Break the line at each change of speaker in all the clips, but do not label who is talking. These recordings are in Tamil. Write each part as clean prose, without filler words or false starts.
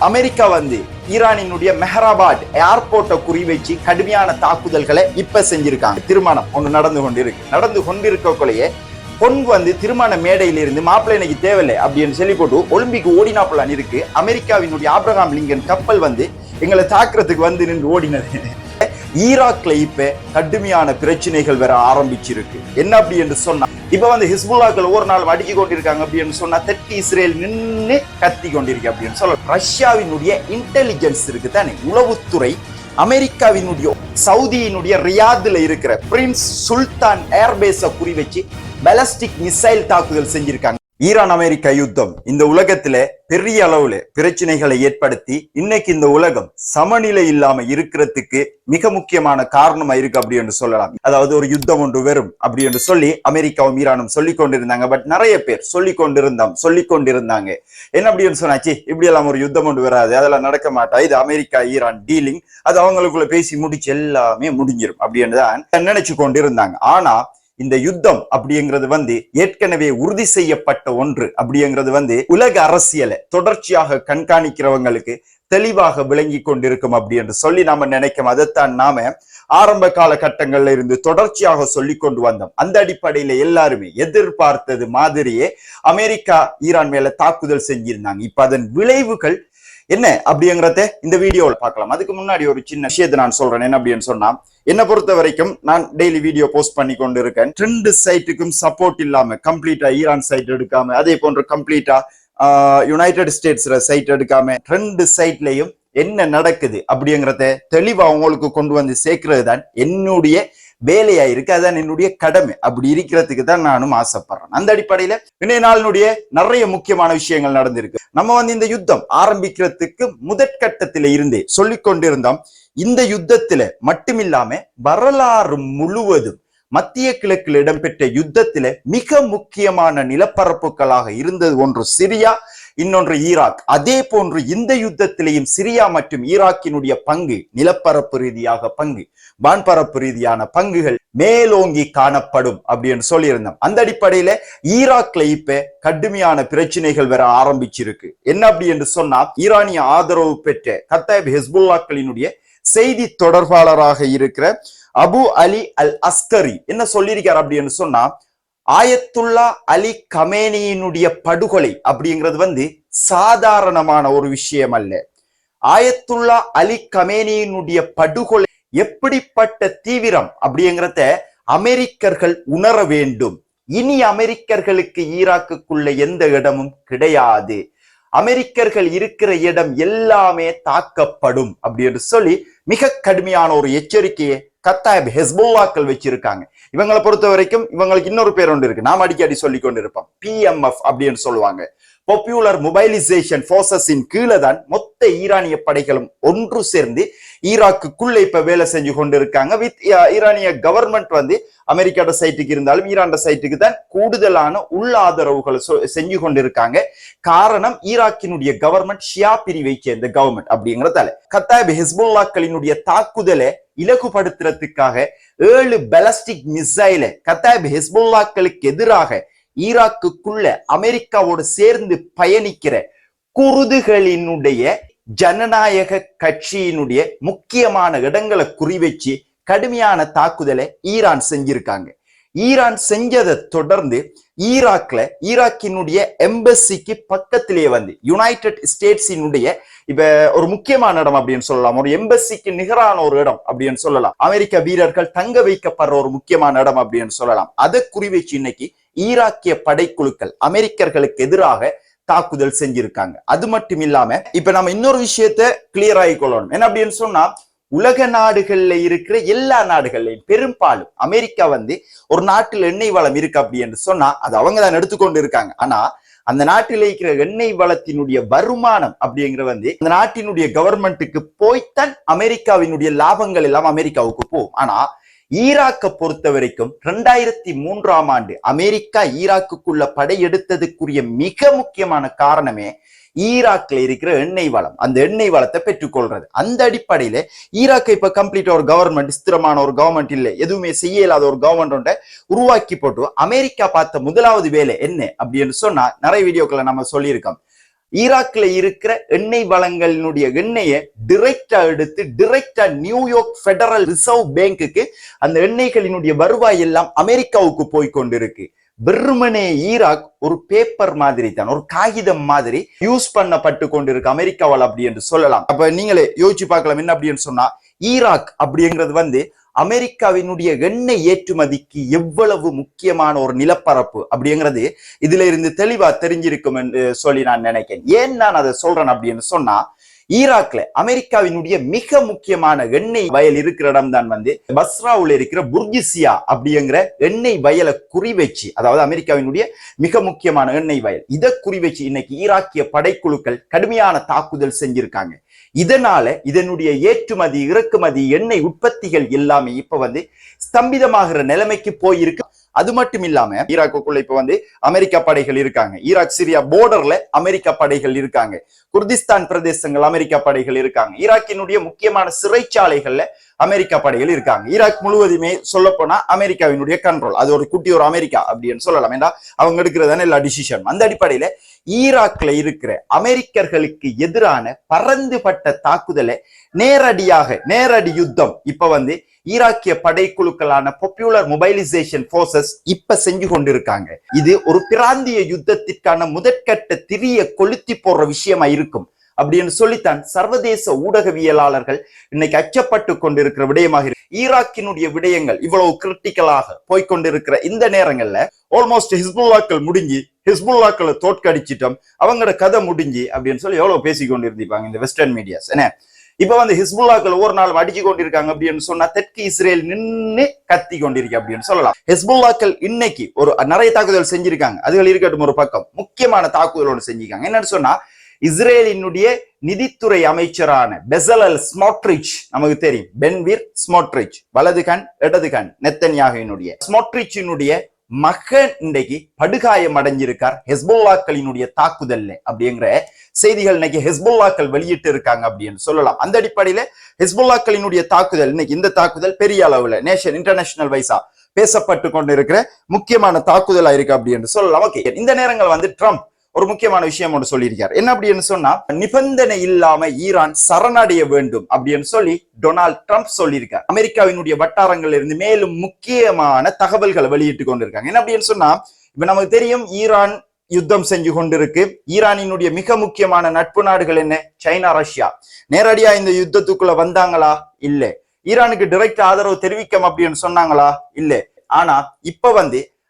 அமெரிக்கா ஈரானினுடைய மெஹராபாத் ஏர்போர்ட்டை குறிவைச்சு கடுமையான தாக்குதல்களை இப்ப செஞ்சிருக்காங்க. திருமணம் ஒன்று நடந்து கொண்டிருக்கக்குள்ளேயே பொன் திருமண மேடையிலிருந்து மாப்பிள்ளை எனக்கு தேவையில்லை அப்படின்னு சொல்லி போட்டு ஒலிம்பிக் ஓடினாப்புலான் இருக்கு. அமெரிக்காவினுடைய ஆப்ரஹாம் லிங்கன் கப்பல் எங்களை தாக்குறதுக்கு நின்று ஓடினது. ஈராக்ல இப்ப கடுமையான பிரச்சனைகள் வேற ஆரம்பிச்சிருக்கு. என்ன அப்படி என்று சொன்னா இப்ப ஹிஸ்புல்லாக்கள் ஒவ்வொரு நாள் அடிக்க கொண்டிருக்காங்க அப்படின்னு சொன்னா தெற்கு இஸ்ரேல் நின்று கத்தி கொண்டிருக்கு அப்படின்னு சொல்ல. ரஷ்யாவினுடைய இன்டெலிஜென்ஸ் இருக்கு தானே, உளவுத்துறை அமெரிக்காவினுடைய சவுதியினுடைய ரியாத்ல இருக்கிற பிரின்ஸ் சுல்தான் ஏர்பேஸை குறிவச்சு பாலிஸ்டிக் மிசைல் தாக்குதல் செஞ்சிருக்காங்க. ஈரான் அமெரிக்கா யுத்தம் இந்த உலகத்துல பெரிய அளவுல பிரச்சனைகளை ஏற்படுத்தி இன்னைக்கு இந்த உலகம் சமநிலை இல்லாம இருக்கிறதுக்கு மிக முக்கியமான காரணமா இருக்கு அப்படி என்று சொல்லலாம். அதாவது ஒரு யுத்தம் ஒன்று வரும் அப்படி என்று சொல்லி அமெரிக்காவும் ஈரானும் சொல்லிக் கொண்டிருந்தாங்க. பட் நிறைய பேர் சொல்லிக் கொண்டிருந்தாங்க என்ன அப்படின்னு சொன்னாச்சு, இப்படி எல்லாம் ஒரு யுத்தம் ஒன்று வராது, அதெல்லாம் நடக்க மாட்டா, இது அமெரிக்கா ஈரான் டீலிங், அது அவங்களுக்குள்ள பேசி முடிச்சு எல்லாமே முடிஞ்சிடும் அப்படின்னு தான் நினைச்சு கொண்டிருந்தாங்க. ஆனா இந்த யுத்தம் அப்படிங்கிறது ஏற்கனவே உறுதி செய்யப்பட்ட ஒன்று அப்படிங்கிறது உலக அரசியலை தொடர்ச்சியாக கண்காணிக்கிறவங்களுக்கு தெளிவாக விளங்கி கொண்டிருக்கும் அப்படி என்று சொல்லி நாம நினைக்கும். அதைத்தான் நாம ஆரம்ப காலகட்டங்கள்ல இருந்து தொடர்ச்சியாக சொல்லி கொண்டு வந்தோம். அந்த அடிப்படையில எல்லாருமே எதிர்பார்த்தது மாதிரியே அமெரிக்கா ஈரான் மேல தாக்குதல் செஞ்சிருந்தாங்க. இப்ப அதன் விளைவுகள் என்ன அப்படிங்கிறத இந்த வீடியோவில் பார்க்கலாம். அதுக்கு முன்னாடி ஒரு சின்ன விஷயத்தை நான் சொல்றேன். என்ன அப்படின்னு சொன்னா, என்னை பொறுத்த வரைக்கும் நான் டெய்லி வீடியோ போஸ்ட் பண்ணி கொண்டு இருக்கேன். 2 சைட்டுக்கும் சப்போர்ட் இல்லாம கம்ப்ளீட்டா ஈரான் சைட் எடுக்காம, அதே போன்ற கம்ப்ளீட்டா யுனைடெட் ஸ்டேட்ஸ்ல சைட் எடுக்காம 2 சைட்லயும் என்ன நடக்குது அப்படிங்கிறத தெளிவா உங்களுக்கு கொண்டு சேர்க்கிறது தான் என்னுடைய வேலையா இருக்கு. அதான் என்னுடைய கடமை. அப்படி இருக்கிறதுக்கு தான் நானும் ஆசைப்படுறேன். அந்த அடிப்படையில இன்றைய நாளினுடைய நிறைய முக்கியமான விஷயங்கள் நடந்திருக்கு. நம்ம இந்த யுத்தம் ஆரம்பிக்கிறதுக்கு முதற்கட்டத்தில இருந்தே சொல்லிக் கொண்டிருந்தோம். இந்த யுத்தத்துல மட்டுமில்லாம வரலாறு முழுவதும் மத்திய கிழக்கில் இடம்பெற்ற யுத்தத்தில மிக முக்கியமான நிலப்பரப்புகளாக இருந்தது ஒன்று சிரியா, இன்னொன்று ஈராக். அதே போன்று இந்த யுத்தத்திலேயும் சிரியா மற்றும் ஈராக்கினுடைய பங்கு, நிலப்பரப்பு ரீதியாக பங்கு, வான்பரப்பு ரீதியான பங்குகள் மேலோங்கி காணப்படும் அப்படின்னு சொல்லியிருந்தோம். அந்த அடிப்படையில ஈராக்ல இப்ப கடுமையான பிரச்சனைகள் வேற ஆரம்பிச்சிருக்கு. என்ன அப்படி என்று சொன்னா, ஈரானிய ஆதரவு பெற்ற கத்தாயிப் ஹிஸ்புல்லாக்களினுடைய செய்தி தொடர்பாளராக இருக்கிற அபு அலி அல் அஸ்கரி என்ன சொல்லியிருக்கார் அப்படின்னு சொன்னா, ஆயத்துல்லா அலி கமேனியினுடைய படுகொலை அப்படிங்கிறது சாதாரணமான ஒரு விஷயம் அல்ல. ஆயத்துல்லா அலி கமேனியினுடைய படுகொலை எப்படிப்பட்ட தீவிரம் அப்படிங்கிறத அமெரிக்கர்கள் உணர வேண்டும். இனி அமெரிக்கர்களுக்கு ஈராக்குக்குள்ள எந்த இடமும் கிடையாது. அமெரிக்கர்கள் இருக்கிற இடம் எல்லாமே தாக்கப்படும் அப்படின்னு சொல்லி மிக கடுமையான ஒரு எச்சரிக்கையை கத்தாயிப் ஹிஸ்புல்லாக்கள் வச்சிருக்காங்க. இவங்களை பொறுத்த வரைக்கும் இவங்களுக்கு இன்னொரு பேர் ஒன்று இருக்கு, நாம் அடிக்கடி சொல்லி கொண்டிருப்போம். PMF அப்படின்னு சொல்லுவாங்க. பாப்புலர் மொபைலைசேஷன் போர்சஸின் கீழே தான் மொத்த ஈரானிய படைகளும் ஒன்று சேர்ந்து ஈராக்குக்குள்ள இப்ப வேலை செஞ்சு கொண்டிருக்காங்க. வித் ஈரானிய கவர்மெண்ட் அமெரிக்காட சைட்டுக்கு இருந்தாலும் ஈரான் சைட்டுக்கு தான் கூடுதலான உள் ஆதரவுகளை செஞ்சு கொண்டிருக்காங்க. காரணம், ஈராக்கினுடைய கவர்மெண்ட் ஷியா பிரிவை சேர்ந்த கவர்மெண்ட் அப்படிங்கிறதால கத்தாயிப் ஹிஸ்புல்லாக்களினுடைய தாக்குதலை இலகுபடுத்துறதுக்காக 7 பாலிஸ்டிக் மிசைலை கத்தாயிப் ஹிஸ்புல்லாக்களுக்கு எதிராக ஈராக்குக்குள்ள அமெரிக்காவோடு சேர்ந்து பயணிக்கிற குருதுகளினுடைய ஜனநாயக கட்சியினுடைய முக்கியமான இடங்களை குறிவச்சு கடுமையான தாக்குதலை ஈரான் செஞ்சிருக்காங்க. ஈரான் செஞ்சதை தொடர்ந்து ஈராக்கினுடைய எம்பசிக்கு பக்கத்திலே யுனைடெட் ஸ்டேட்ஸினுடைய இப்ப ஒரு முக்கியமான இடம் அப்படின்னு சொல்லலாம், ஒரு எம்பசிக்கு நிகரான ஒரு இடம் அப்படின்னு சொல்லலாம், அமெரிக்க வீரர்கள் தங்க வைக்கப்படுற ஒரு முக்கியமான இடம் அப்படின்னு சொல்லலாம். அதை குறிவச்சு இன்னைக்கு ஈராக்கிய படைக்குழுக்கள் அமெரிக்கர்களுக்கு எதிராக தாக்குதல் செஞ்சிருக்காங்க. அது மட்டும் இல்லாம இப்ப நம்ம இன்னொரு விஷயத்த கிளியர் ஆகிக்கொள்ளணும். என்ன அப்படின்னு சொன்னா, உலக நாடுகள்ல இருக்கிற எல்லா நாடுகள்லையும் பெரும்பாலும் அமெரிக்கா ஒரு நாட்டில் எண்ணெய் வளம் இருக்கு அப்படி என்று சொன்னா அது அவங்க தான் எடுத்துக்கொண்டு இருக்காங்க. ஆனா அந்த நாட்டில் இருக்கிற எண்ணெய் வளத்தினுடைய வருமானம் அப்படிங்கிற அந்த நாட்டினுடைய கவர்மெண்ட்டுக்கு போய்த்தான் அமெரிக்காவினுடைய லாபங்கள் எல்லாம் அமெரிக்காவுக்கு போகும். ஆனா ஈராக்கை பொறுத்த வரைக்கும் 2003ஆம் ஆண்டு அமெரிக்கா ஈராக்குக்குள்ள படையெடுத்ததுக்குரிய மிக முக்கியமான காரணமே ஈராக்ல இருக்கிற எண்ணெய் வளம், அந்த எண்ணெய் வளத்தை பெற்றுக்கொள்றது. அந்த அடிப்படையில ஈராக்கை இப்ப கம்ப்ளீட்டா ஒரு கவர்மெண்ட், ஸ்திரமான ஒரு கவர்மெண்ட் இல்லை, எதுவுமே செய்ய இயலாத ஒரு கவர்மெண்ட் உருவாக்கி போட்டு அமெரிக்கா பார்த்த முதலாவது வேலை என்ன அப்படின்னு சொன்னா, நிறைய வீடியோக்களை நம்ம சொல்லியிருக்கோம், ஈராக்ல இருக்கிற எண்ணெய் வளங்களினுடைய எண்ணெயை டிரெக்டா எடுத்து டிரெக்டா நியூயார்க் பெடரல் ரிசர்வ் பேங்குக்கு அந்த எண்ணெய்களினுடைய வருவாய் எல்லாம் அமெரிக்காவுக்கு போய் கொண்டிருக்கு. வெறுமனே ஈராக் ஒரு பேப்பர் மாதிரி தான், ஒரு காகிதம் மாதிரி யூஸ் பண்ணப்பட்டு கொண்டிருக்கு அமெரிக்காவால் அப்படி என்று சொல்லலாம். அப்ப நீங்களே யோசிச்சு பார்க்கலாம், என்ன அப்படின்னு சொன்னா ஈராக் அப்படிங்கிறது அமெரிக்காவினுடைய எண்ணெய் ஏற்றுமதிக்கு எவ்வளவு முக்கியமான ஒரு நிலப்பரப்பு அப்படிங்கிறது இதுல இருந்து தெளிவா தெரிஞ்சிருக்கும் என்று சொல்லி நான் நினைக்கிறேன். ஏன் நான் அதை சொல்றேன் அப்படின்னு சொன்னா, ஈராக்ல அமெரிக்காவினுடைய மிக முக்கியமான எண்ணெய் வயல் இருக்கிற இடம் தான் பஸ்ராவுல இருக்கிற புர்கிசியா அப்படிங்கிற எண்ணெய் வயலை குறி வச்சு, அதாவது அமெரிக்காவினுடைய மிக முக்கியமான எண்ணெய் வயல், இதை குறி வச்சு இன்னைக்கு ஈராக்கிய படைக்குழுக்கள் கடுமையான தாக்குதல் செஞ்சிருக்காங்க. இதனால இதனுடைய ஏற்றுமதி இறக்குமதி எண்ணெய் உற்பத்திகள் எல்லாமே இப்ப ஸ்தம்பிதமாகிற நிலைமைக்கு போயிருக்கு. அது மட்டும் இல்லாம ஈராக்குள்ள இப்ப அமெரிக்கா படைகள் இருக்காங்க, ஈராக் சிரியா போர்டர்ல அமெரிக்கா படைகள் இருக்காங்க, குர்திஸ்தான் பிரதேசங்கள் அமெரிக்கா படைகள் இருக்காங்க, ஈராக்கினுடைய முக்கியமான சிறைச்சாலைகள்ல அமெரிக்கா படைகள் இருக்காங்க. ஈராக் முழுவதுமே சொல்ல போனா அமெரிக்காவினுடைய கண்ட்ரோல், அது ஒரு குட்டி ஒரு அமெரிக்கா அப்படின்னு சொல்லலாம். ஏன்னா அவங்க எடுக்கிறதான எல்லா டிசிஷன். அந்த அடிப்படையில ஈராக்ல இருக்கிற அமெரிக்கர்களுக்கு எதிரான பரந்துபட்ட தாக்குதலை நேரடி யுத்தம் இப்ப ஈராக்கிய படைக்குழுக்களான பாப்புலர் மொபைலைசேஷன் போர்சஸ் இப்ப செஞ்சு கொண்டிருக்காங்க. இது ஒரு பிராந்திய யுத்தத்திற்கான முதற்கட்ட திரிய கொளுத்தி போடுற விஷயமா இருக்கும் அப்படின்னு சொல்லித்தான் சர்வதேச ஊடகவியலாளர்கள் இன்னைக்கு அச்சப்பட்டு கொண்டிருக்கிற விடயமாக இருக்கு. ஈராக்கினுடைய விடயங்கள் இவ்வளவு கிரிட்டிக்கலாக போய்கொண்டிருக்கிற இந்த நேரங்கள்ல ஆல்மோஸ்ட் ஹிஸ்புல்லாக்கள் முடிஞ்சு, ஹிஸ்புல்லாக்களை தோற்கடிச்சிட்டோம், அவங்களோட கதை முடிஞ்சு அப்படின்னு சொல்லி எவ்வளவு பேசிக்கொண்டிருந்திருப்பாங்க இந்த வெஸ்டர்ன் மீடியாஸ். என்ன இப்ப ஹிஸ்புல்லாக்கள் ஒவ்வொரு நாளும் அடிச்சு கொண்டிருக்காங்க அப்படின்னு சொன்னா தெற்கு இஸ்ரேல் நின்று கத்தி கொண்டிருக்கு அப்படின்னு சொல்லலாம். ஹிஸ்புல்லாக்கள் இன்னைக்கு ஒரு நிறைய தாக்குதல் செஞ்சிருக்காங்க, அதுகள் இருக்கட்டும் ஒரு பக்கம். முக்கியமான தாக்குதலோடு செஞ்சிருக்காங்க. என்னன்னு சொன்னா, இஸ்ரேலினுடைய நிதித்துறை அமைச்சரான பெசலல் ஸ்மோட்ரிச், நமக்கு தெரியும் பென்வீர் ஸ்மோட்ரிச், வலது கண் இடது கண் நெத்தன்யாகுவினுடைய ஸ்மோட்ரிச்சினுடைய மகன் இன்றைக்கு படுகாயம் அடைஞ்சிருக்கார் ஹெஸ்புல்லாக்களினுடைய தாக்குதல்ல அப்படிங்கிற செய்திகள் இன்னைக்கு ஹெஸ்புல்லாக்கள் வெளியிட்டு இருக்காங்க அப்படின்னு சொல்லலாம். அந்த அடிப்படையில ஹெஸ்புல்லாக்களினுடைய தாக்குதல் இன்னைக்கு இந்த தாக்குதல் பெரிய அளவுல இன்டர்நேஷனல் வைஸா பேசப்பட்டு கொண்டு இருக்கிற முக்கியமான தாக்குதலா இருக்கு அப்படின்னு சொல்லலாம். ஓகே, இந்த நேரங்கள் ட்ரம்ப் ஒரு முக்கியமான விஷயம் ஒன்று சொல்லியிருக்காரு. என்ன அப்படின்னு சொன்னா, நிபந்தனை இல்லாம ஈரான் சரணடைய வேண்டும் அப்படின்னு சொல்லி டொனால்ட் ட்ரம்ப் சொல்லியிருக்கார். அமெரிக்காவினுடைய வட்டாரங்கள்ல இருந்து மேலும் முக்கியமான தகவல்களை வெளியிட்டு கொண்டிருக்காங்க. என்ன அப்படின்னு சொன்னா, இப்ப நமக்கு தெரியும் ஈரான் யுத்தம் செஞ்சு கொண்டிருக்கு. ஈரானினுடைய மிக முக்கியமான நட்பு நாடுகள் என்ன? China, Russia. நேரடியா இந்த யுத்தத்துக்குள்ள வந்தாங்களா? இல்ல. ஈரானுக்கு டைரக்ட் ஆதரவு தெரிவிக்கும் அப்படின்னு சொன்னாங்களா? இல்ல. ஆனா இப்ப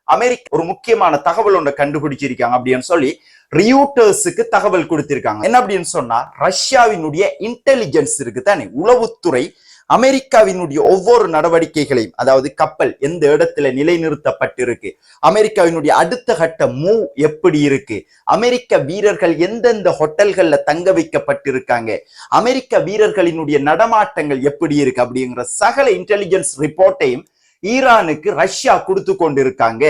அமெரிக்கா ஒரு முக்கியமான தகவல் ஒன்றை கண்டுபிடிச்சிருக்காங்க அப்படின்னு சொல்லி ரியூட்டர்ஸுக்கு தகவல் கொடுத்திருக்காங்க. என்ன அப்படின்னு சொன்னா, ரஷ்யாவினுடைய இன்டெலிஜென்ஸ் இருக்கு தானே, உளவுத்துறை அமெரிக்காவினுடைய ஒவ்வொரு நடவடிக்கைகளையும், அதாவது கப்பல் எந்த இடத்துல நிலைநிறுத்தப்பட்டிருக்கு, அமெரிக்காவினுடைய அடுத்த கட்ட மூவ் எப்படி இருக்கு, அமெரிக்க வீரர்கள் எந்தெந்த ஹோட்டல்கள்ல தங்க வைக்கப்பட்டிருக்காங்க, அமெரிக்க வீரர்களினுடைய நடமாட்டங்கள் எப்படி இருக்கு அப்படிங்கிற சகல இன்டெலிஜென்ஸ் ரிப்போர்ட்டையும் ஈரானுக்கு ரஷ்யா கொடுத்து கொண்டிருக்காங்க.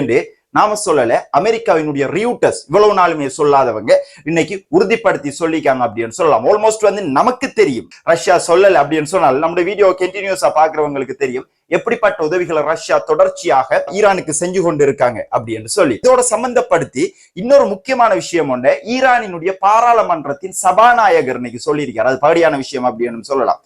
என்று நாம சொல்லல, அமெரிக்காவினுடைய ரியூட்டர்ஸ் இவ்வளவு நாளுமே சொல்லாதவங்க இன்னைக்கு உறுதிப்படுத்தி சொல்லிக்காங்க அப்படின்னு சொல்லலாம். ஆல்மோஸ்ட் நமக்கு தெரியும், ரஷ்யா சொல்லல அப்படின்னு சொன்னால் நம்முடைய வீடியோ கண்டினியூஸா பாக்குறவங்களுக்கு தெரியும் எப்படிப்பட்ட உதவிகளை ரஷ்யா தொடர்ச்சியாக ஈரானுக்கு செஞ்சு கொண்டு இருக்காங்க அப்படின்னு சொல்லி. இதோட சம்பந்தப்படுத்தி இன்னொரு முக்கியமான விஷயம் ஒன்று ஈரானினுடைய பாராளுமன்றத்தின் சபாநாயகர் இன்னைக்கு சொல்லியிருக்காரு. அது பகடியான விஷயம் அப்படின்னு சொல்லலாம்.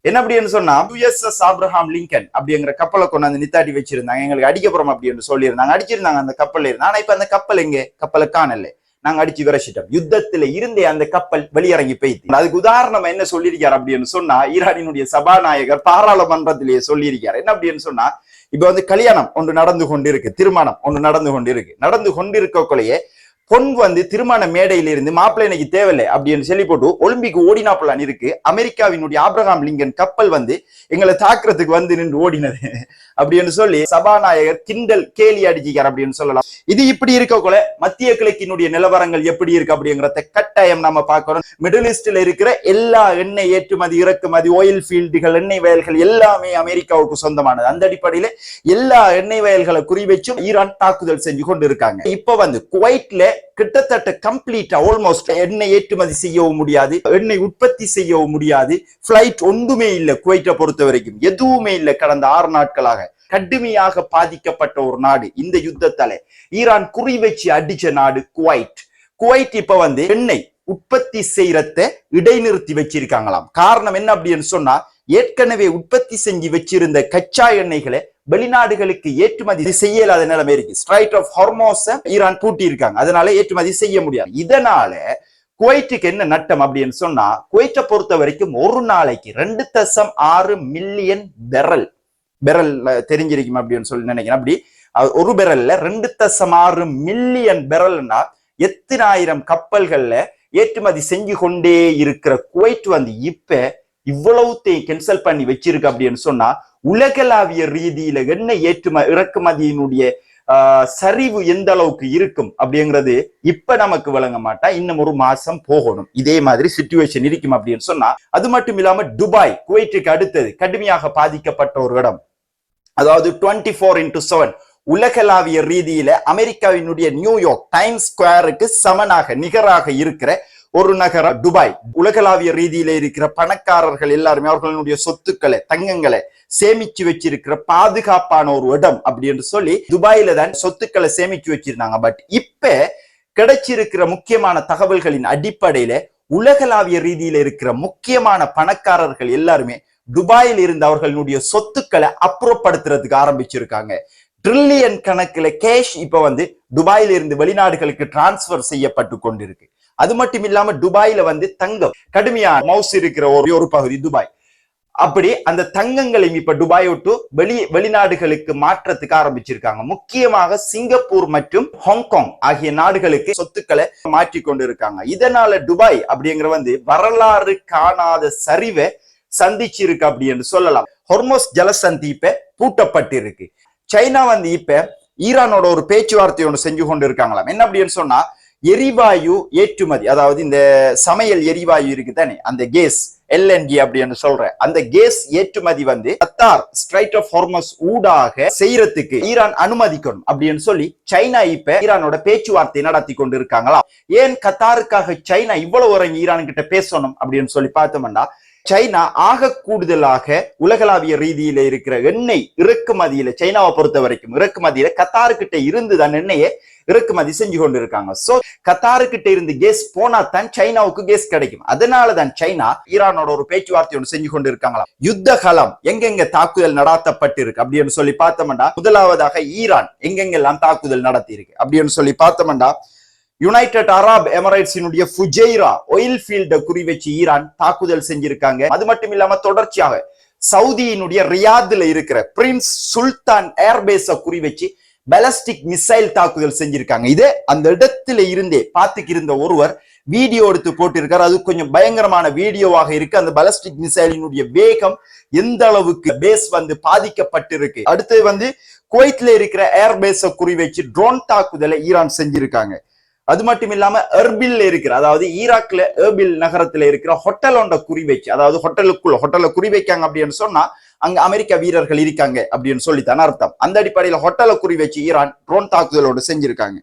என்ன அப்படின்னு சொன்னா, யுஎஸ்எஸ் ஆப்ரஹாம் லிங்கன் அப்படிங்கிற கப்பலை கொண்டாந்து நித்தாட்டி வச்சிருந்தாங்க, எங்களுக்கு அடிக்க போறோம் அப்படின்னு சொல்லியிருந்தாங்க. அடிச்சிருந்தாங்க அந்த கப்பல் இருந்து. ஆனா இப்ப அந்த கப்பல் எங்க? கப்பலை காணல, நாங்க அடிச்சு விரசிட்டோம். யுத்தத்துல இருந்தே அந்த கப்பல் வெளியிறங்கி போயிட்டு. அதுக்கு உதாரணம் என்ன சொல்லியிருக்காரு அப்படின்னு சொன்னா, ஈரானினுடைய சபாநாயகர் பாராளுமன்றத்திலேயே சொல்லியிருக்காரு. என்ன அப்படின்னு சொன்னா, இப்ப கல்யாணம் ஒன்று நடந்து கொண்டிருக்கு, திருமணம் ஒன்று நடந்து கொண்டிருக்கக்குள்ளேயே பொன் திருமண மேடையில இருந்து மாப்பிள்ளை எனக்கு தேவையில்லை அப்படின்னு சொல்லி போட்டு ஒலிம்பிக் ஓடினாப்பலான் இருக்கு. அமெரிக்காவினுடைய ஆப்ரஹாம் லிங்கன் கப்பல் எங்களை தாக்குறதுக்கு நின்று ஓடினது அப்படின்னு சொல்லி சபாநாயகர் கிண்டல் கேலி அடிச்சிக்கார் அப்படின்னு சொல்லலாம். இது இப்படி இருக்கக்குள்ள மத்திய கிழக்கினுடைய நிலவரங்கள் எப்படி இருக்கு அப்படிங்கறத கட்டாயம் நம்ம பார்க்கணும். மிடில் ஈஸ்ட்ல இருக்கிற எல்லா எண்ணெய் ஏற்றுமதி இறக்குமதி ஆயில் ஃபீல்டுகள் எண்ணெய் வயல்கள் எல்லாமே அமெரிக்காவுக்கு சொந்தமானது. அந்த அடிப்படையில எல்லா எண்ணெய் வயல்களை குறி வச்சும் ஈரான் தாக்குதல் செஞ்சு கொண்டு இருக்காங்க. இப்ப குவைட்ல கிட்டத்தட்ட கம்ப்ளீட்டா ஆல்மோஸ்ட் எண்ணெய் ஏற்றுமதி செய்யவும் முடியாது, எண்ணெய் உற்பத்தி செய்யவும் முடியாது, பிளைட் ஒன்றுமே இல்லை. குவைட்டை பொறுத்த வரைக்கும் எதுவுமே இல்லை. கடந்த 6 நாட்களாக கடுமையாக பாதிக்கப்பட்ட ஒரு நாடு இந்த யுத்தத்தால. ஈரான் குறி வச்சு அடிச்ச நாடு குவைட். குவைத் இப்ப வந்து எண்ணெய் உற்பத்தி செய்யறத இடைநிறுத்தி வச்சிருக்காங்களாம். காரணம் என்ன அப்படின்னு சொன்னா, ஏற்கனவே உற்பத்தி செஞ்சு வச்சிருந்த கச்சா எண்ணெய்களை வெளிநாடுகளுக்கு ஏற்றுமதி செய்ய இயலாத நிலைமை இருக்கு. ஸ்ட்ரைட் ஆஃப் ஹார்மோஸ ஈரான் பூட்டி இருக்காங்க, அதனால ஏற்றுமதி செய்ய முடியாது. இதனால குவைத்துக்கு என்ன நட்டம் அப்படின்னு சொன்னா, குவைத்தை பொறுத்த வரைக்கும் ஒரு நாளைக்கு 2.6 மில்லியன் பெரல் தெரிஞ்சிருக்கும் அப்படின்னு சொல்லி நினைக்கிறேன். அப்படி ஒரு பெரல்ல 2.6 மில்லியன் பெரல்னா எத்தனாயிரம் கப்பல்கள்ல ஏற்றுமதி செஞ்சு கொண்டே இருக்கிற குவைத் வந்து இப்ப இவ்வளவுத்தையும் கேன்சல் பண்ணி வச்சிருக்கு அப்படின்னு சொன்னா, உலகளாவிய ரீதியில எண்ணெய் இறக்குமதியினுடைய சரிவு எந்த அளவுக்கு இருக்கும் அப்படிங்கிறது இப்ப நமக்கு வழங்க மாட்டா, இன்னும் ஒரு மாசம் போகணும். இதே மாதிரி சிச்சுவேஷன் இருக்கும் அப்படின்னு சொன்னா. அது மட்டும் இல்லாம துபாய் குவைத்துக்கு அடுத்தது கடுமையாக பாதிக்கப்பட்ட ஒரு இடம். அதாவது 24/7 உலகளாவிய ரீதியில அமெரிக்காவினுடைய நியூயார்க் டைம்ஸ் ஸ்கொயருக்கு சமனாக நிகராக இருக்கிற ஒரு நகரம் துபாய். உலகளாவிய ரீதியில இருக்கிற பணக்காரர்கள் எல்லாருமே அவர்களுடைய சொத்துக்களை தங்கங்களை சேமிச்சு வச்சிருக்கிற பாதுகாப்பான ஒரு இடம் அப்படின்னு சொல்லி துபாயில தான் சொத்துக்களை சேமிச்சு வச்சிருந்தாங்க. பட் இப்ப கிடைச்சிருக்கிற முக்கியமான தகவல்களின் அடிப்படையில உலகளாவிய ரீதியில இருக்கிற முக்கியமான பணக்காரர்கள் எல்லாருமே துபாயில் இருந்து அவர்களுடைய சொத்துக்களை அப்புறப்படுத்துறதுக்கு ஆரம்பிச்சிருக்காங்க. ட்ரில்லியன் கணக்குல கேஷ் இப்ப வந்து துபாயில இருந்து வெளிநாடுகளுக்கு டிரான்ஸ்பர் செய்யப்பட்டு கொண்டிருக்கு. அது மட்டும் இல்லாம துபாயில வந்து தங்கம் கடுமையா மவுஸ் இருக்கிற ஒரு பகுதி துபாய். அப்படி அந்த தங்கங்களையும் இப்ப துபாய் விட்டு வெளிநாடுகளுக்கு மாற்றத்துக்கு ஆரம்பிச்சிருக்காங்க. முக்கியமாக சிங்கப்பூர் மற்றும் ஹாங்காங் ஆகிய நாடுகளுக்கு சொத்துக்களை மாற்றி கொண்டு இருக்காங்க. இதனால துபாய் அப்படிங்கிற வந்து வரலாறு காணாத சரிவை சந்திச்சிருக்கு அப்படின்னு சொல்லலாம். ஹொர்மோஸ் ஜலசந்தி இப்ப பூட்டப்பட்டிருக்கு. சைனா வந்து இப்ப ஈரானோட ஒரு பேச்சுவார்த்தை ஒன்று செஞ்சு கொண்டு இருக்காங்களாம். என்ன அப்படின்னு சொன்னா, எரிவாயு ஏற்றுமதி, அதாவது இந்த சமையல் எரிவாயு இருக்கு தானே, அந்த கேஸ் LNG அப்படின்னு சொல்ற அந்த கேஸ் ஏற்றுமதி வந்து கத்தார் ஸ்ட்ரைட் ஆஃப் ஹார்மஸ் ஊடாக செய்யறதுக்கு ஈரான் அனுமதிக்கணும் அப்படின்னு சொல்லி சைனா இப்ப ஈரானோட பேச்சுவார்த்தை நடத்தி கொண்டு இருக்காங்களா. ஏன் கத்தாருக்காக சைனா இவ்வளவு வரைக்கும் ஈரான் கிட்ட பேசணும் அப்படின்னு சொல்லி பார்த்தோம்னா, சைனா ஆக கூடுதலாக உலகளாவிய ரீதியில இருக்கிற எண்ணெய் இறக்குமதியில சைனாவை பொறுத்த வரைக்கும் இறக்குமதியில கத்தாருக்கிட்ட இருந்துதான் எண்ணெயை இறக்குமதி செஞ்சு கொண்டு இருக்காங்க. சோ கத்தாருக்கிட்ட இருந்து கேஸ் போனா தான் சைனாவுக்கு கேஸ் கிடைக்கும். அதனாலதான் சைனா ஈரானோட ஒரு பேச்சுவார்த்தை ஒன்று செஞ்சு கொண்டு இருக்காங்களா. யுத்த களம் எங்கெங்க தாக்குதல் நடாத்தப்பட்டு இருக்கு அப்படின்னு சொல்லி பார்த்தோம்னா, முதலாவதாக ஈரான் எங்கெங்கெல்லாம் தாக்குதல் நடத்தி இருக்கு அப்படின்னு சொல்லி பார்த்தோம்னா, யுனைடெட் அரப் எமிரேட்ஸினுடைய ஃபுஜைரா ஆயில் ஃபீல்ட குறிவச்சு ஈரான் தாக்குதல் செஞ்சிருக்காங்க. அது மட்டும் இல்லாம தொடர்ச்சியாக சவுதியினுடைய ரியாத்ல இருக்கிற பிரின்ஸ் சுல்தான் ஏர்பேஸ குறிவச்சு பாலிஸ்டிக் மிசைல் தாக்குதல் செஞ்சிருக்காங்க. இதே அந்த இடத்துல இருந்தே பார்த்துக்கு இருந்த ஒருவர் வீடியோ எடுத்து போட்டிருக்காரு. அது கொஞ்சம் பயங்கரமான வீடியோவாக இருக்கு. அந்த பாலிஸ்டிக் மிசைலினுடைய வேகம் எந்த அளவுக்கு பேஸ் வந்து பாதிக்கப்பட்டிருக்கு. அடுத்து வந்து குவைத்ல இருக்கிற ஏர்பேஸ குறிவச்சு ட்ரோன் தாக்குதலை ஈரான் செஞ்சிருக்காங்க. அது மட்டும் இல்லாம எர்பில் இருக்கிற, அதாவது ஈராக்ல எர்பில் நகரத்துல இருக்கிற ஹோட்டல் ஒன்றை குறிவைச்சு, அதாவது ஹோட்டலை குறிவைக்காங்க அப்படின்னு சொன்னா அங்க அமெரிக்க வீரர்கள் இருக்காங்க அப்படின்னு சொல்லித்தான அர்த்தம். அந்த அடிப்படையில ஹோட்டலை குறிவைச்சு ஈரான் ட்ரோன் தாக்குதலோடு செஞ்சிருக்காங்க.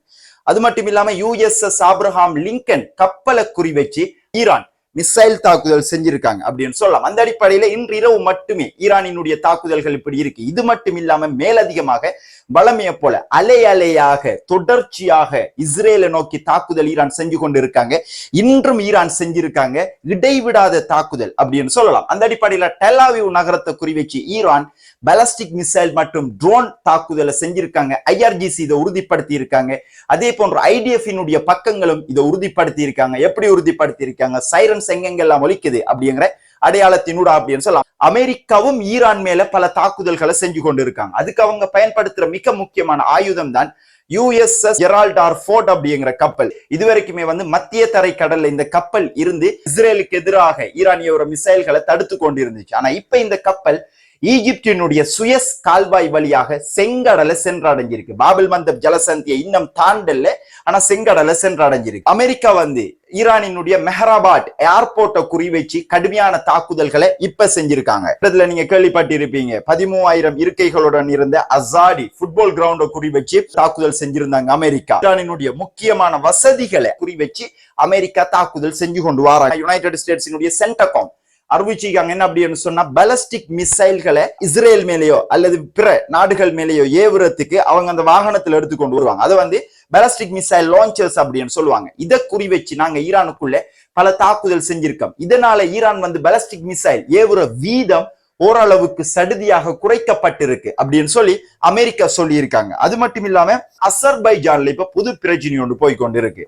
அது மட்டும் இல்லாம USS ஆப்ரஹாம் லிங்கன் கப்பலை குறிவைச்சு ஈரான் மிசைல் தாக்குதல் செஞ்சிருக்காங்க அப்படின்னு சொல்லலாம். அந்த அடிப்படையில இன்று இரவு மட்டுமே ஈரானினுடைய தாக்குதல்கள் இப்படி இருக்கு. இது மட்டும் இல்லாம மேலதிகமாக வளமைய போல அலையாக தொடர்ச்சியாக இஸ்ரேலை நோக்கி தாக்குதல் ஈரான் செஞ்சு கொண்டு இருக்காங்க. இன்றும் ஈரான் செஞ்சிருக்காங்க இடைவிடாத தாக்குதல் அப்படின்னு சொல்லலாம். அந்த அடிப்படையில டெல் அவீவ் நகரத்தை குறிவச்சு ஈரான் பாலிஸ்டிக் மிசைல் மற்றும் ட்ரோன் தாக்குதலை செஞ்சிருக்காங்க. IRGC இதை உறுதிப்படுத்தி இருக்காங்க. அதே போன்ற IDF பக்கங்களும் இதை உறுதிப்படுத்தி இருக்காங்க. எப்படி உறுதிப்படுத்தி இருக்காங்க? சைரன்ஸ் எங்கெங்கெல்லாம் ஒலிக்குது அப்படிங்கிற அடையாளத்தினூடா அப்படின்னு சொல்லலாம். அமெரிக்காவும் ஈரான் மேல பல தாக்குதல்களை செஞ்சு கொண்டு இருக்காங்க. அதுக்கு அவங்க பயன்படுத்துற மிக முக்கியமான ஆயுதம் தான் USS ஜெரால்ட் ஆர் ஃபோர்ட் அப்படிங்கிற கப்பல். இதுவரைக்குமே வந்து மத்திய தரை கடல்ல இந்த கப்பல் இருந்து இஸ்ரேலுக்கு எதிராக ஈரானிய மிசைல்களை தடுத்து கொண்டு இருந்துச்சு. ஆனா இப்ப இந்த கப்பல் ஈஜிப்டினுடைய சுயஸ் கால்வாய் வழியாக செங்கடலை சென்றடைஞ்சிருக்கு. பாபில் மந்தப் ஜலசந்தியை இன்னும் தாண்டல, ஆனா செங்கடலை சென்றடைஞ்சிருக்கு. அமெரிக்கா வந்து ஈரானினுடைய மெஹராபாட் ஏர்போர்ட்டை குறிவச்சு கடுமையான தாக்குதல்களை இப்ப செஞ்சிருக்காங்க. இதுல நீங்க கேள்விப்பட்டிருப்பீங்க, 13,000 இருக்கைகளுடன் இருந்த அசாடி ஃபுட்பால் கிரவுண்டை குறிவச்சு தாக்குதல் செஞ்சிருந்தாங்க அமெரிக்கா. ஈரானினுடைய முக்கியமான வசதிகளை குறிவச்சு அமெரிக்கா தாக்குதல் செஞ்சு கொண்டு வராங்க. யுனைடெட் ஸ்டேட்ஸினுடைய சென்டகாம் அறிவிச்சிருக்காங்க. என்ன அப்படின்னு சொன்னா, பாலிஸ்டிக் மிசைல்களை இஸ்ரேல் மேலேயோ அல்லது பிற நாடுகள் மேலேயோ ஏவுறதுக்கு அவங்க அந்த வாகனத்தில் எடுத்துக்கொண்டு வருவாங்க. அதை வந்து பாலிஸ்டிக் மிசைல் லான்ச்சர்ஸ் அப்படின்னு சொல்லுவாங்க. இதை குறி வச்சு நாங்க ஈரானுக்குள்ள பல தாக்குதல் செஞ்சிருக்கோம். இதனால ஈரான் வந்து பாலிஸ்டிக் மிசைல் ஏவுற வீதம் ஓரளவுக்கு சடுதியாக குறைக்கப்பட்டிருக்கு அப்படின்னு சொல்லி அமெரிக்கா சொல்லி இருக்காங்க. அது மட்டும் இல்லாம அசர்பைஜான்ல இப்ப புது பிரச்சனை ஒன்று போய் கொண்டு இருக்கு.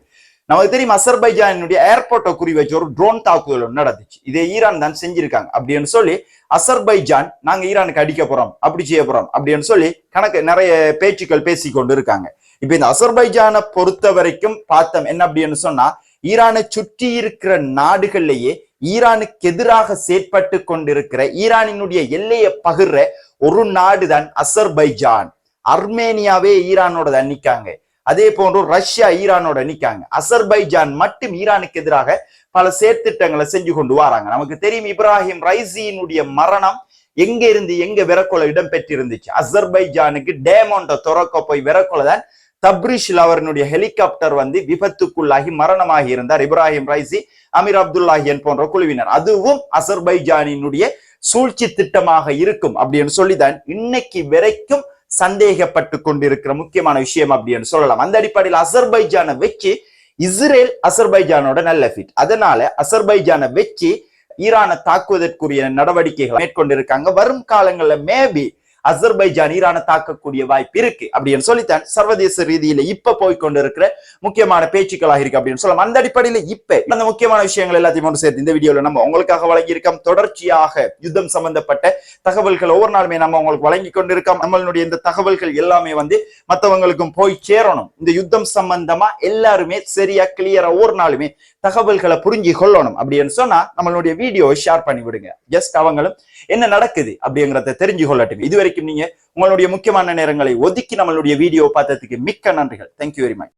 நமக்கு தெரியும் அசர்பைஜானுடைய ஏர்போர்ட்டை குறி வச்சு ஒரு ட்ரோன் தாக்குதல் நடந்துச்சு. இதே ஈரான் தான் செஞ்சிருக்காங்க அப்படின்னு சொல்லி அசர்பைஜான் நாங்க ஈரானுக்கு அடிக்க போறோம், அப்படி செய்ய போறோம் அப்படின்னு சொல்லி நிறைய பேச்சுக்கள் பேசி கொண்டு இருக்காங்க. இப்ப இந்த அசர்பைஜானை பொறுத்த வரைக்கும் பார்த்தோம் என்ன அப்படின்னு சொன்னா, ஈரானை சுற்றி இருக்கிற நாடுகள்லயே ஈரானுக்கு எதிராக செயற்பட்டு கொண்டிருக்கிற ஈரானினுடைய எல்லையை பகிர்ற ஒரு நாடுதான் அசர்பைஜான். அர்மேனியாவே ஈரானோட தான் நிக்காங்க. அதே போன்று ரஷ்யா ஈரானோட நிக்காங்க. அசர்பைஜான் மட்டும் ஈரானுக்கு எதிராக பல செயற்திட்டங்களை செஞ்சு கொண்டு வராங்க. நமக்கு தெரியும் இப்ராஹிம் ரைசியினுடைய மரணம் எங்க இருந்து எங்க விரக்கொலை இடம் பெற்றிருந்துச்சு. அசர்பைஜானுக்கு டேமோண்ட துறக்க போய் விரக்கொலை தான் தப்ரிஷில் அவருடைய ஹெலிகாப்டர் வந்து விபத்துக்குள்ளாகி மரணமாகி இருந்தார் இப்ராஹிம் ரைசி, அமீர் அப்துல்லாஹியன் போன்ற குழுவினர். அதுவும் அசர்பைஜானினுடைய சூழ்ச்சி திட்டமாக இருக்கும் அப்படின்னு சொல்லிதான் இன்னைக்கு வரைக்கும் சந்தேகப்பட்டு கொண்டிருக்கிற முக்கியமான விஷயம் அப்படின்னு சொல்லலாம். அந்த அடிப்படையில் அசர்பைஜானை வச்சு இஸ்ரேல் அசர்பைஜானோட நல்ல ஃபிட். அதனால அசர்பைஜானை வச்சு ஈரானை தாக்குவதற்குரிய நடவடிக்கைகளை மேற்கொண்டிருக்காங்க. வரும் காலங்களில் மேபி அசர்பைஜான் ஈரானை தாக்கக்கூடிய வாய்ப்பு இருக்கு அப்படின்னு சொல்லித்தான் சர்வதேச ரீதியில இப்ப போய்கொண்டிருக்கிற முக்கியமான பேச்சுக்களாக இருக்கு அப்படின்னு சொல்லலாம். அந்த அடிப்படையில இப்ப அந்த முக்கியமான விஷயங்கள் எல்லாத்தையும் ஒன்று சேர்த்து இந்த வீடியோல நம்ம உங்களுக்காக வழங்கியிருக்கோம். தொடர்ச்சியாக யுத்தம் சம்பந்தப்பட்ட தகவல்கள் ஒவ்வொரு நாளுமே நம்ம உங்களுக்கு வழங்கி கொண்டிருக்கோம். நம்மளுடைய இந்த தகவல்கள் எல்லாமே வந்து மற்றவங்களுக்கும் போய் சேரணும். இந்த யுத்தம் சம்பந்தமா எல்லாருமே சரியா கிளியரா ஒவ்வொரு நாளுமே தகவல்களை புரிஞ்சு கொள்ளணும் அப்படின்னு சொன்னா நம்மளுடைய வீடியோவை ஷேர் பண்ணி விடுங்க. ஜஸ்ட் அவங்களும் என்ன நடக்குது அப்படிங்கிறத தெரிஞ்சு கொள்ளட்டும். இதுவரைக்கும் நீங்க உங்களுடைய முக்கியமான நேரங்களை ஒதுக்கி நம்மளுடைய வீடியோ பார்த்ததுக்கு மிக்க நன்றிகள். Thank you very much.